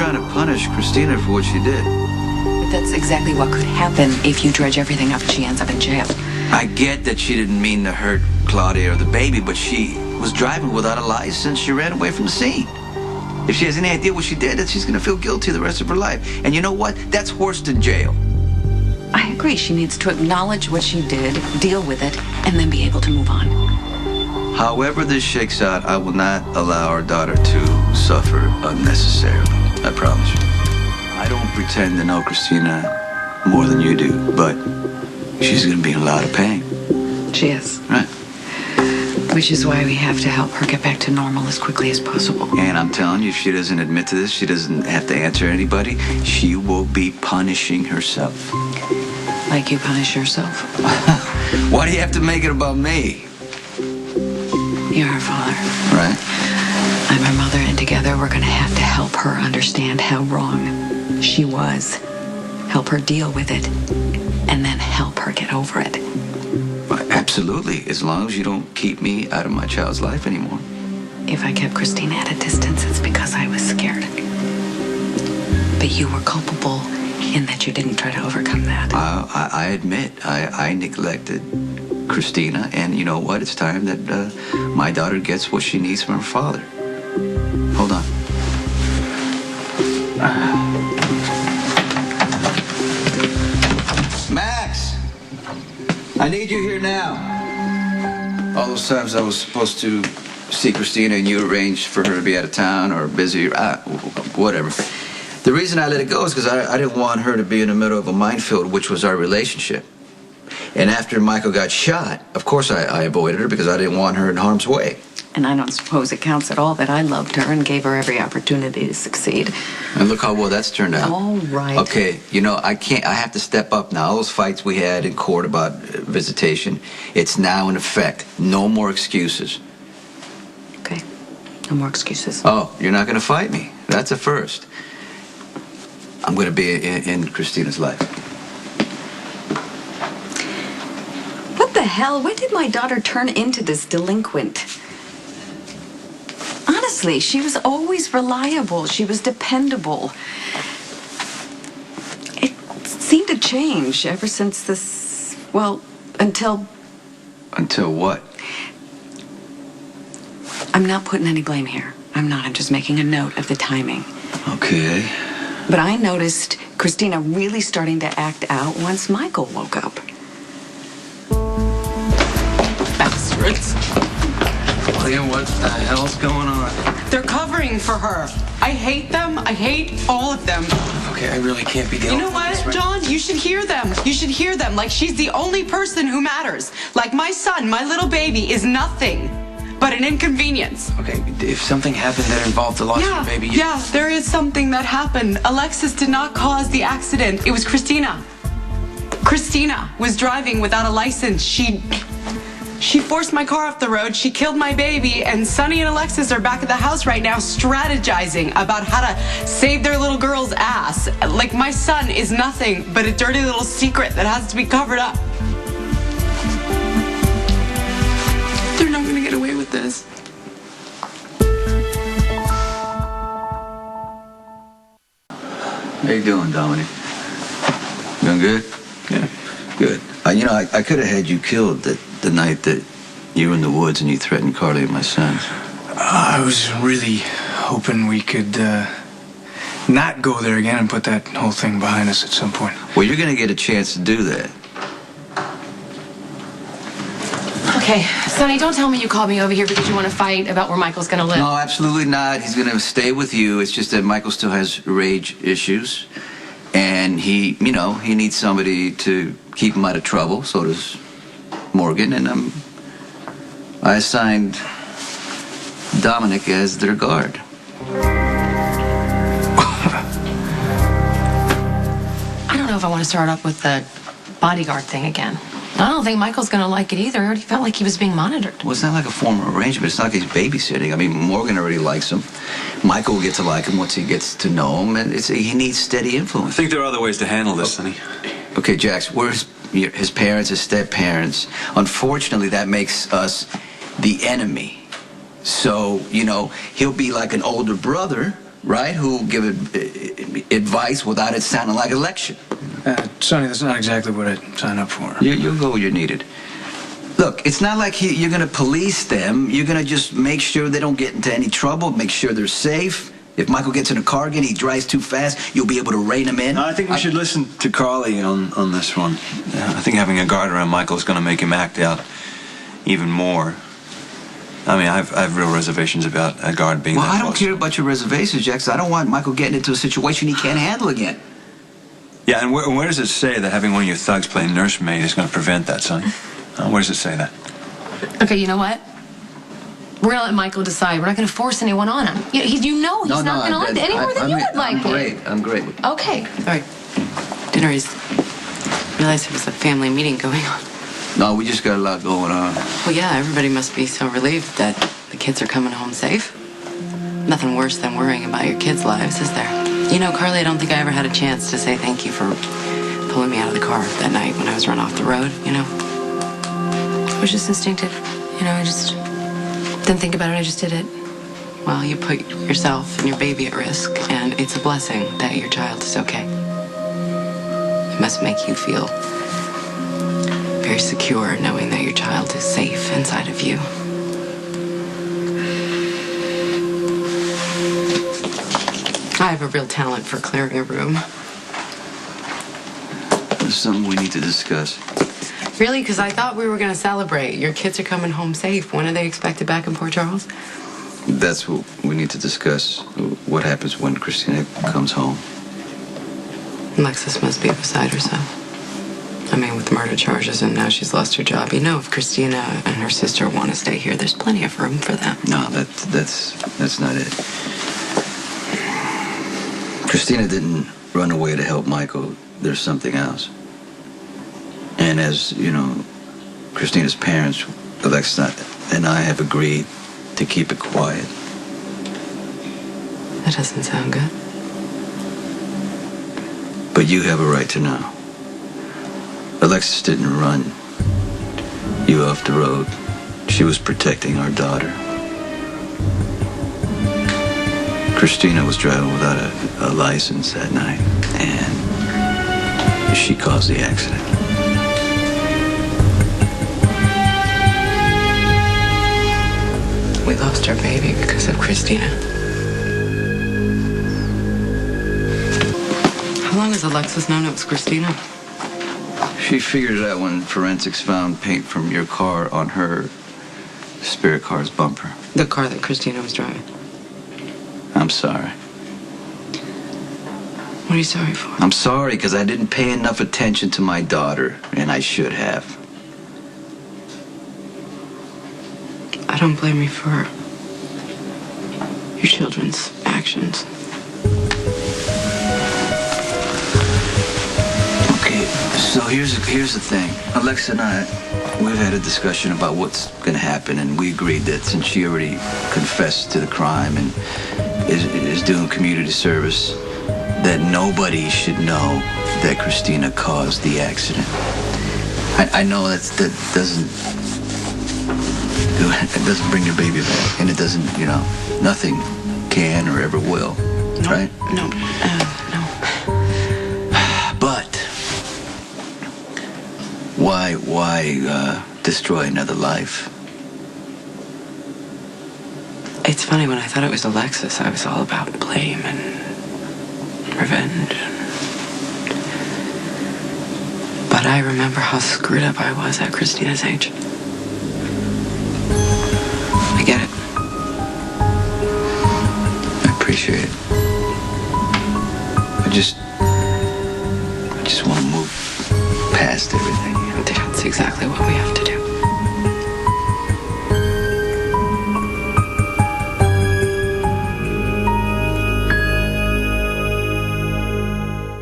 trying to punish Kristina for what she did. But that's exactly what could happen if you dredge everything up and she ends up in jail. I get that she didn't mean to hurt Claudia or the baby, but she was driving without a license. She ran away from the scene. If she has any idea what she did, that she's going to feel guilty the rest of her life. And you know what? That's worse than jail. I agree. She needs to acknowledge what she did, deal with it, and then be able to move on. However this shakes out, I will not allow our daughter to suffer unnecessarily. I promise you. I don't pretend to know Kristina more than you do, but she's going to be in a lot of pain. She is. Right. Which is why we have to help her get back to normal as quickly as possible. And I'm telling you, if she doesn't admit to this, she doesn't have to answer anybody, she will be punishing herself. Like you punish yourself? Why do you have to make it about me? You're her father. Right. I'm her mother, and together we're going to have to help her understand how wrong she was. Help her deal with it, and then help her get over it. Absolutely, as long as you don't keep me out of my child's life anymore. If I kept Kristina at a distance, it's because I was scared. But you were culpable in that you didn't try to overcome that. I admit, I neglected Kristina, and you know what? It's time that my daughter gets what she needs from her father. Hold on. Max! I need you here now. All those times I was supposed to see Kristina and you arranged for her to be out of town or busy, whatever. The reason I let it go is because I didn't want her to be in the middle of a minefield, which was our relationship. And after Michael got shot, of course I avoided her because I didn't want her in harm's way. And I don't suppose it counts at all that I loved her and gave her every opportunity to succeed. And look how well that's turned out. All right. Okay, you know, I have to step up now. All those fights we had in court about visitation, it's now in effect. No more excuses. Okay, no more excuses. Oh, you're not going to fight me. That's a first. I'm going to be in Kristina's life. What the hell? When did my daughter turn into this delinquent? Honestly, she was always reliable. She was dependable. It seemed to change ever since this, well, until... Until what? I'm not putting any blame here. I'm not. I'm just making a note of the timing. Okay. But I noticed Kristina really starting to act out once Michael woke up. Bastards. Claudia, what the hell's going on? They're covering for her. I hate them. I hate all of them. Okay, I really can't be dealing You know with this what, John? You should hear them. You should hear them. Like she's the only person who matters. Like my son, my little baby, is nothing but an inconvenience. Okay, if something happened that involved the loss of your baby... Yeah, there is something that happened. Alexis did not cause the accident. It was Kristina. Kristina was driving without a license. She forced my car off the road, she killed my baby, and Sonny and Alexis are back at the house right now strategizing about how to save their little girl's ass. Like, my son is nothing but a dirty little secret that has to be covered up. They're not gonna get away with this. How you doing, Dominic? Doing good? Yeah. Good. You know, I could have had you killed the night that you were in the woods and you threatened Carly and my sons. I was really hoping we could not go there again and put that whole thing behind us at some point. Well, you're going to get a chance to do that. Okay, Sonny, don't tell me you called me over here because you want to fight about where Michael's going to live. No, absolutely not. He's going to stay with you. It's just that Michael still has rage issues. And he needs somebody to keep him out of trouble. So does Morgan. And I assigned Dominic as their guard. I don't know if I want to start up with the bodyguard thing again. I don't think Michael's going to like it either. I already felt like he was being monitored. Well, it's not like a formal arrangement. It's not like he's babysitting. I mean, Morgan already likes him. Michael will get to like him once he gets to know him. And he needs steady influence. I think there are other ways to handle this, Sonny. Okay, Jax, we're his parents, his step-parents. Unfortunately, that makes us the enemy. So, he'll be like an older brother, right, who'll give advice without it sounding like election. Sonny, that's not exactly what I signed up for. You'll go where you're needed. Look, it's not like you're going to police them. You're going to just make sure they don't get into any trouble, make sure they're safe. If Michael gets in a car again, he drives too fast, you'll be able to rein him in. No, I think we should listen to Carly on this one. I think having a guard around Michael is going to make him act out even more. I mean, I have real reservations about a guard being Well, that I don't close. care about your reservations, Jackson. I don't want Michael getting into a situation he can't handle again. Yeah, and where does it say that having one of your thugs play nursemaid is going to prevent that, Sonny? Where does it say that? Okay, you know what? We're gonna let Michael decide. We're not gonna force anyone on him. He's not gonna like it any more than you would like it. I'm great. Okay. All right. Dinner is. Realized there was a family meeting going on. No, we just got a lot going on. Well, yeah, everybody must be so relieved that the kids are coming home safe. Nothing worse than worrying about your kids' lives, is there? You know, Carly, I don't think I ever had a chance to say thank you for pulling me out of the car that night when I was run off the road, you know? It was just instinctive. You know, I just didn't think about it, I just did it. Well, you put yourself and your baby at risk, and it's a blessing that your child is okay. It must make you feel very secure knowing that your child is safe inside of you. I have a real talent for clearing a room. There's something we need to discuss. Really? Because I thought we were going to celebrate. Your kids are coming home safe. When are they expected back in Port Charles? That's what we need to discuss. What happens when Kristina comes home? Alexis must be beside herself. I mean, with murder charges and now she's lost her job. You know, if Kristina and her sister want to stay here, there's plenty of room for them. No, that's not it. Kristina didn't run away to help Michael. There's something else. And as, you know, Kristina's parents, Alexis and I have agreed to keep it quiet. That doesn't sound good. But you have a right to know. Alexis didn't run you off the road. She was protecting our daughter. Kristina was driving without a license that night, and she caused the accident. We lost our baby because of Kristina. How long has Alexis known it was Kristina? She figured it out when forensics found paint from your car on her spirit car's bumper. The car that Kristina was driving. I'm sorry. What are you sorry for? I'm sorry because I didn't pay enough attention to my daughter, and I should have. I don't blame you for your children's actions. Okay, so here's the thing. Alexa and I, we've had a discussion about what's going to happen, and we agreed that since she already confessed to the crime and is doing community service, that nobody should know that Kristina caused the accident. I know that doesn't bring your baby back, and it doesn't, you know, nothing can or ever will, right? No. But why destroy another life? It's funny, when I thought it was Alexis, I was all about blame and revenge. But I remember how screwed up I was at Kristina's age. I get it. I appreciate it. I just want to move past everything. That's exactly what we have to do.